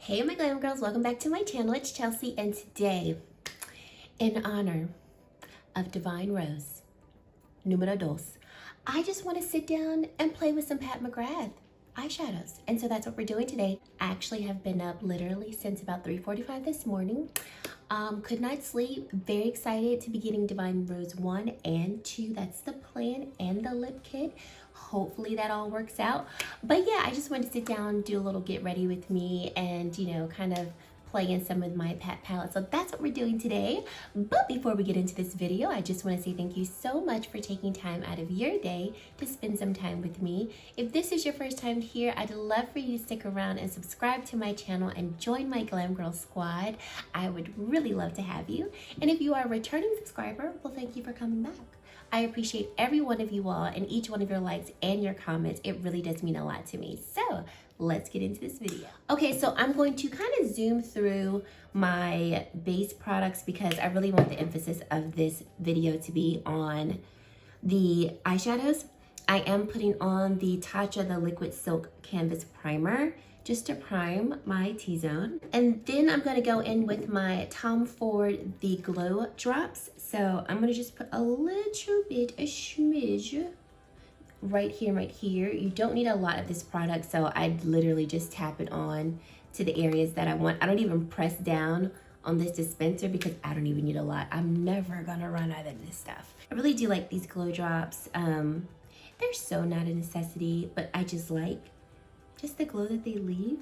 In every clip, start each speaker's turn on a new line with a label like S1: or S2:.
S1: Hey my glam girls, welcome back to my channel. It's Chelsea, and today, in honor of Divine Rose, numero dos, I just want to sit down and play with some Pat McGrath eyeshadows. And so that's what we're doing today. I actually have been up literally since about 3:45 this morning. Could not sleep. Very excited to be getting Divine Rose 1 and 2. That's the plan, and the lip kit. Hopefully that all works out. But yeah, I just wanted to sit down, do a little get ready with me, and kind of play in some of my Pat palette. So that's what we're doing today. But before we get into this video, I just want to say thank you so much for taking time out of your day to spend some time with me. If this is your first time here, I'd love for you to stick around and subscribe to my channel and join my Glam Girl squad. I would really love to have you. And if you are a returning subscriber, well, thank you for coming back. I appreciate every one of you all and each one of your likes and your comments. It really does mean a lot to me. So let's get into this video. Okay, so I'm going to kind of zoom through my base products because I really want the emphasis of this video to be on the eyeshadows. I am putting on the Tatcha, the Liquid Silk Canvas Primer, just to prime my T-zone. And then I'm gonna go in with my Tom Ford, the Glow Drops. So I'm gonna just put a little bit, a smidge, right here. You don't need a lot of this product, so I literally just tap it on to the areas that I want. I don't even press down on this dispenser because I don't even need a lot. I'm never gonna run out of this stuff. I really do like these Glow Drops. They're so not a necessity, but I just like the glow that they leave.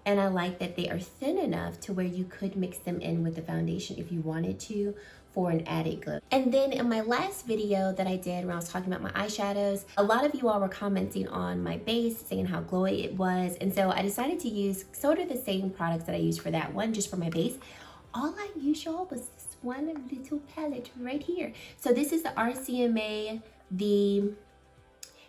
S1: And I like that they are thin enough to where you could mix them in with the foundation if you wanted to for an added glow. And then in my last video that I did when I was talking about my eyeshadows, a lot of you all were commenting on my base, saying how glowy it was. And so I decided to use sort of the same products that I used for that one, just for my base. All I used, y'all, was this one little palette right here. So this is the RCMA, the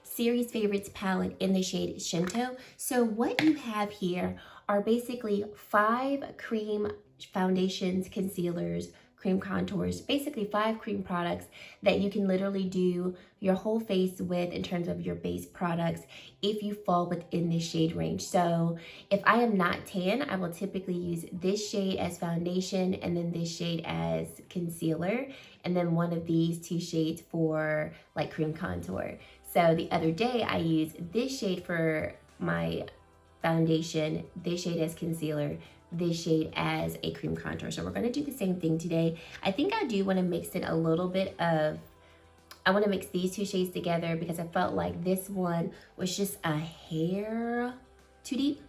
S1: Series Favorites palette in the shade Shinto. So what you have here are basically 5 cream foundations, concealers, cream contours, basically 5 cream products that you can literally do your whole face with in terms of your base products if you fall within this shade range. So if I am not tan, I will typically use this shade as foundation and then this shade as concealer, and then one of these 2 shades for like cream contour. So the other day I used this shade for my foundation, this shade as concealer, this shade as a cream contour. So we're gonna do the same thing today. I think I do wanna mix in a little bit of, I wanna mix these 2 shades together because I felt like this one was just a hair too deep.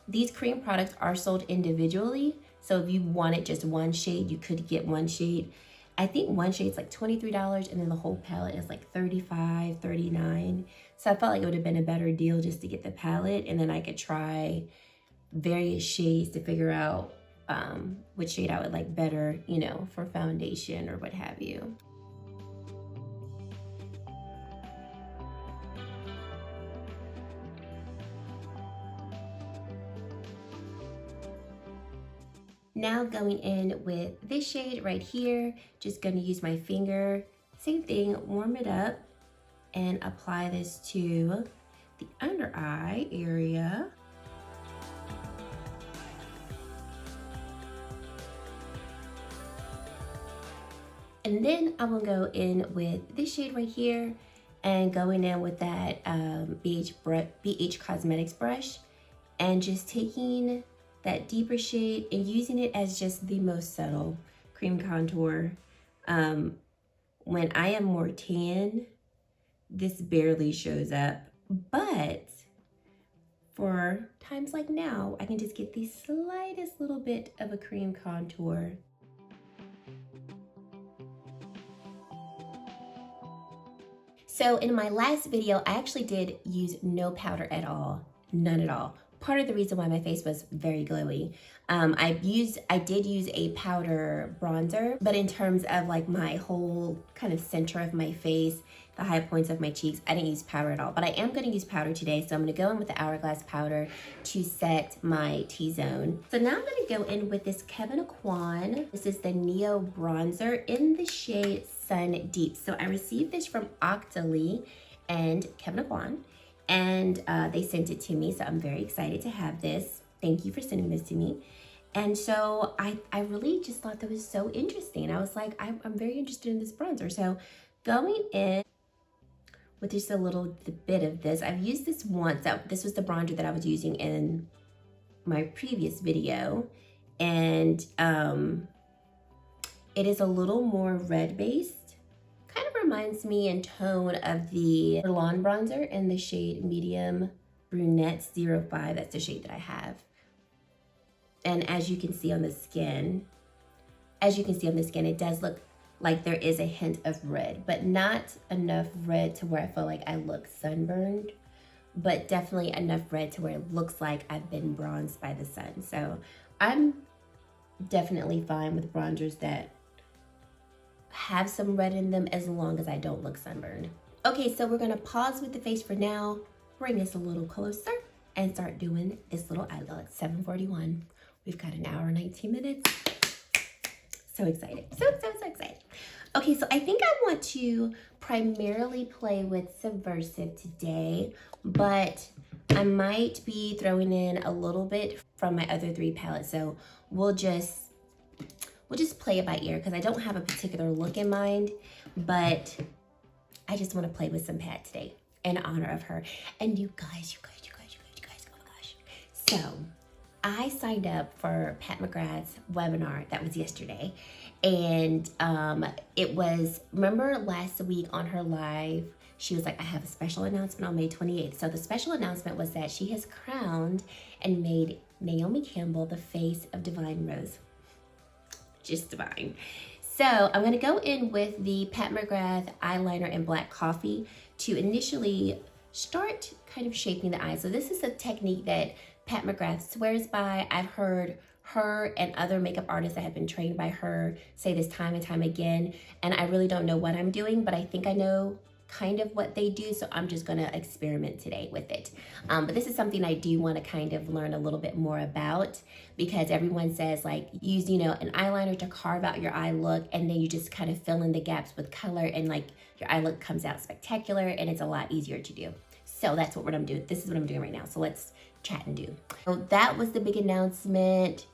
S1: These cream products are sold individually. So if you wanted just one shade, you could get one shade. I think one shade's like $23 and then the whole palette is like $35, $39. So I felt like it would have been a better deal just to get the palette, and then I could try various shades to figure out which shade I would like better, for foundation or what have you. Now going in with this shade right here, just gonna use my finger, same thing, warm it up and apply this to the under eye area. And then I'm gonna go in with this shade right here and going in with that BH Cosmetics brush and just taking that deeper shade and using it as just the most subtle cream contour. When I am more tan, this barely shows up, but for times like now, I can just get the slightest little bit of a cream contour. So in my last video, I actually did use no powder at all, none at all. Part of the reason why my face was very glowy. I did use a powder bronzer, but in terms of like my whole kind of center of my face, the high points of my cheeks, I didn't use powder at all. But I am gonna use powder today, so I'm gonna go in with the Hourglass powder to set my T-zone. So now I'm gonna go in with this Kevyn Aucoin. This is the Neo Bronzer in the shade Sun Deep. So I received this from Octoly and Kevyn Aucoin, and they sent it to me, so I'm very excited to have this. Thank you for sending this to me. And so I really just thought that was so interesting. I was like, I'm very interested in this bronzer. So going in with just a little bit of this, I've used this once. This was the bronzer that I was using in my previous video. And it is a little more red based. Kind of reminds me in tone of the Lawn bronzer in the shade Medium Brunette 05. That's the shade that I have. And as you can see on the skin, it does look like there is a hint of red, but not enough red to where I feel like I look sunburned, but definitely enough red to where it looks like I've been bronzed by the sun. So I'm definitely fine with bronzers that have some red in them as long as I don't look sunburned. Okay, so we're gonna pause with the face for now, bring this a little closer, and start doing this little eye look. 7:41. We've got an hour and 19 minutes. So excited. So excited. Okay, so I think I want to primarily play with Subversive today, but I might be throwing in a little bit from my other 3 palettes. So we'll just play it by ear because I don't have a particular look in mind, but I just want to play with some Pat today in honor of her. And you guys, oh my gosh. So I signed up for Pat McGrath's webinar that was yesterday. And it was, remember last week on her live, she was like, I have a special announcement on May 28th. So the special announcement was that she has crowned and made Naomi Campbell the face of Divine Rose. Just divine. So I'm gonna go in with the Pat McGrath eyeliner in Black Coffee to initially start kind of shaping the eyes. So this is a technique that Pat McGrath swears by. I've heard her and other makeup artists that have been trained by her say this time and time again, and I really don't know what I'm doing, but I think I know kind of what they do, so I'm just gonna experiment today with it. But this is something I do want to kind of learn a little bit more about, because everyone says like use, you know, an eyeliner to carve out your eye look, and then you just kind of fill in the gaps with color, and like your eye look comes out spectacular, and it's a lot easier to do. So that's what I'm doing. This is what I'm doing right now. So let's chat and do. So that was the big announcement.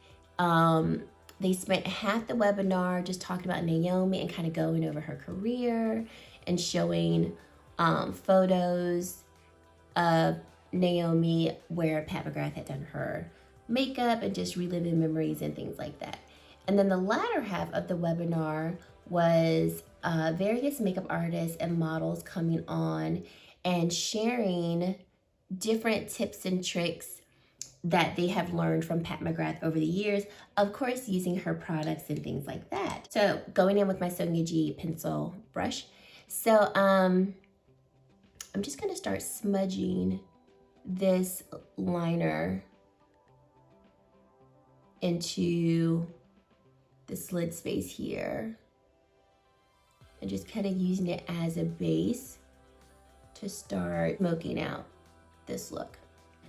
S1: They spent half the webinar just talking about Naomi and kind of going over her career and showing photos of Naomi where Pat McGrath had done her makeup and just reliving memories and things like that. And then the latter half of the webinar was various makeup artists and models coming on and sharing different tips and tricks that they have learned from Pat McGrath over the years, of course using her products and things like that. So going in with my Sonia G pencil brush. So I'm just gonna start smudging this liner into this lid space here and just kind of using it as a base to start smoking out this look.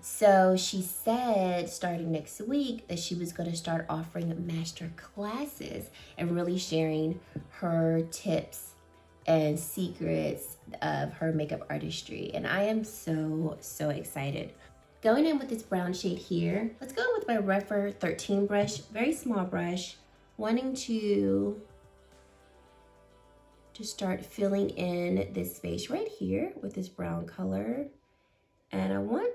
S1: So she said starting next week that she was going to start offering master classes and really sharing her tips and secrets of her makeup artistry. And I am so excited. Going in with this brown shade here, let's go with my Rephr 13 brush, very small brush, wanting to just start filling in this space right here with this brown color. And I want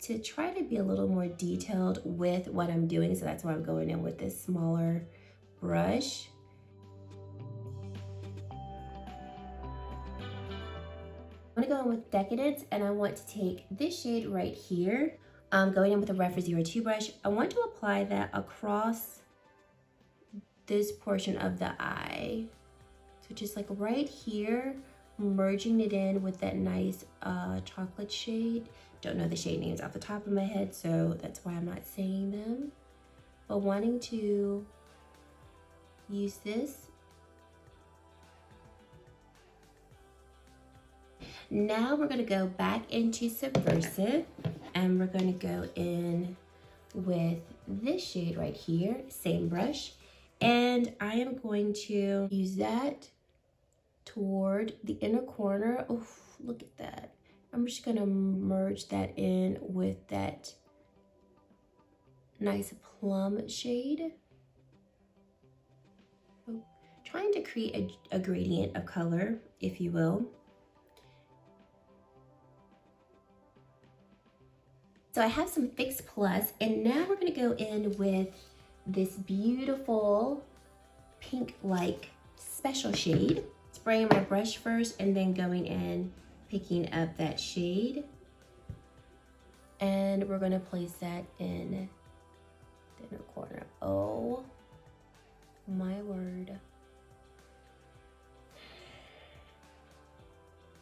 S1: to try to be a little more detailed with what I'm doing, so that's why I'm going in with this smaller brush. I'm gonna go in with Decadence, and I want to take this shade right here. Going in with a Rephr 02 brush, I want to apply that across this portion of the eye. So just like right here, merging it in with that nice chocolate shade. Don't know the shade names off the top of my head, so that's why I'm not saying them. But wanting to use this. Now we're gonna go back into Subversive, and we're gonna go in with this shade right here, same brush. And I am going to use that toward the inner corner. Oh, look at that. I'm just gonna merge that in with that nice plum shade. Oh, trying to create a gradient of color, if you will. So I have some Fix Plus, and now we're gonna go in with this beautiful pink-like special shade. Spraying my brush first and then going in, picking up that shade. And we're gonna place that in the inner corner. Oh my word.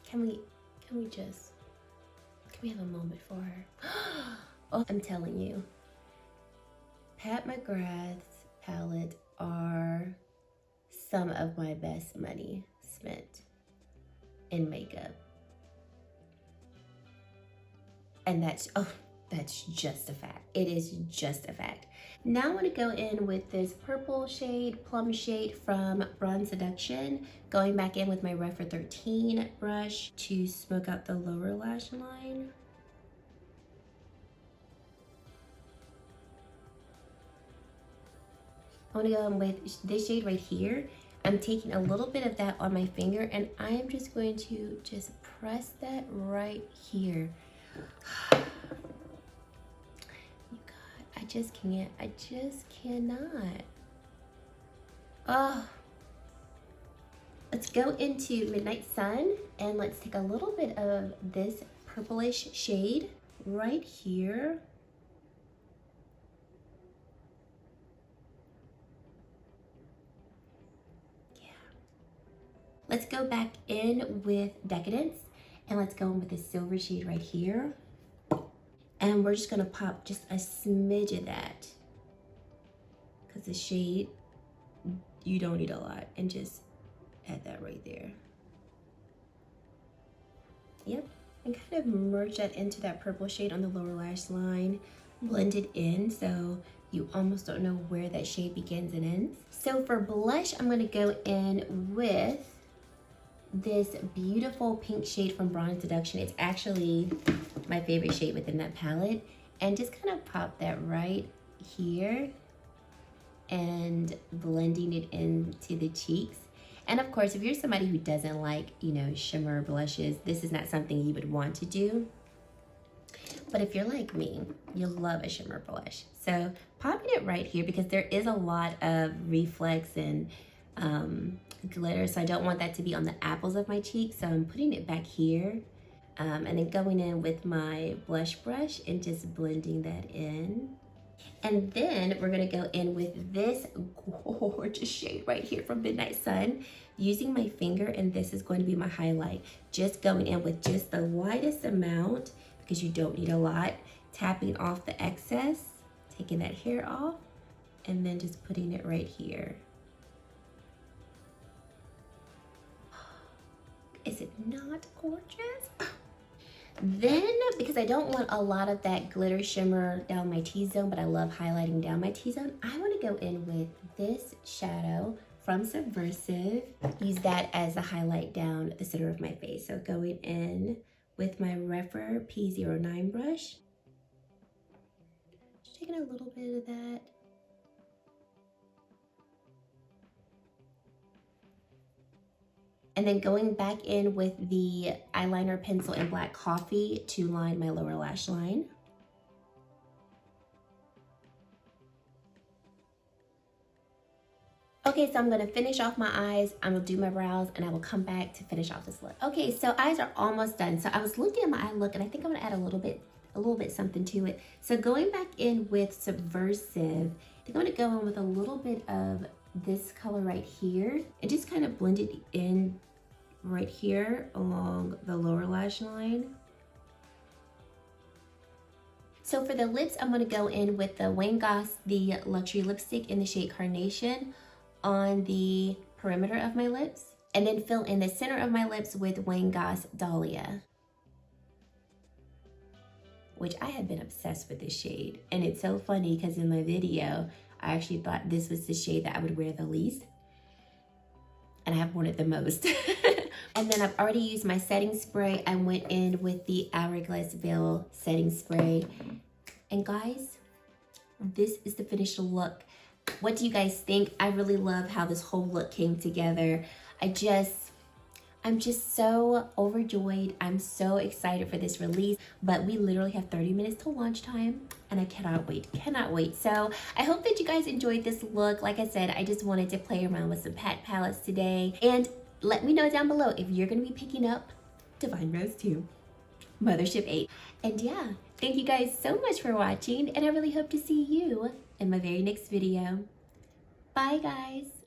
S1: Can we have a moment for her? Oh, I'm telling you, Pat McGrath's palettes are some of my best money spent in makeup. And that's just a fact. It is just a fact. Now I'm gonna go in with this purple shade, plum shade from Bronze Seduction, going back in with my Refer 13 brush to smoke out the lower lash line. I'm gonna go in with this shade right here. I'm taking a little bit of that on my finger and I am just going to just press that right here. I just cannot. Oh. Let's go into Midnight Sun and let's take a little bit of this purplish shade right here. Yeah. Let's go back in with Decadence and let's go in with this silver shade right here. And we're just gonna pop just a smidge of that, because the shade, you don't need a lot, and just add that right there. Yep, and kind of merge that into that purple shade on the lower lash line, blend it in so you almost don't know where that shade begins and ends. So for blush, I'm gonna go in with this beautiful pink shade from Bronze Seduction. It's actually my favorite shade within that palette, and just kind of pop that right here and blending it into the cheeks. And of course, if you're somebody who doesn't like, you know, shimmer blushes, this is not something you would want to do. But if you're like me, you'll love a shimmer blush. So popping it right here, because there is a lot of reflex and glitter, so I don't want that to be on the apples of my cheeks, so I'm putting it back here, and then going in with my blush brush and just blending that in. And then we're gonna go in with this gorgeous shade right here from Midnight Sun, using my finger, and this is going to be my highlight. Just going in with just the lightest amount, because you don't need a lot, tapping off the excess, taking that hair off, and then just putting it right here. Is it not gorgeous? Then, because I don't want a lot of that glitter shimmer down my T-zone, but I love highlighting down my T-zone, I want to go in with this shadow from Subversive. Use that as a highlight down the center of my face. So going in with my Refer P09 brush. Just taking a little bit of that. And then going back in with the eyeliner pencil in Black Coffee to line my lower lash line. Okay, so I'm gonna finish off my eyes, I'm gonna do my brows, and I will come back to finish off this look. Okay, so eyes are almost done. So I was looking at my eye look, and I think I'm gonna add a little bit something to it. So going back in with Subversive, I think I'm gonna go in with a little bit of this color right here, and just kind of blend it in right here along the lower lash line. So for the lips, I'm gonna go in with the Wayne Goss, the Luxury Lipstick in the shade Carnation on the perimeter of my lips, and then fill in the center of my lips with Wayne Goss Dahlia, which I have been obsessed with this shade. And it's so funny because in my video, I actually thought this was the shade that I would wear the least, and I have worn it the most. And then I've already used my setting spray. I went in with the Hourglass Veil setting spray. And guys, this is the finished look. What do you guys think? I really love how this whole look came together. I'm just so overjoyed. I'm so excited for this release, but we literally have 30 minutes to launch time and I cannot wait. So I hope that you guys enjoyed this look. Like I said, I just wanted to play around with some pat palettes today. And let me know down below if you're gonna be picking up Divine Rose 2, Mothership 8. And yeah, thank you guys so much for watching, and I really hope to see you in my very next video. Bye guys.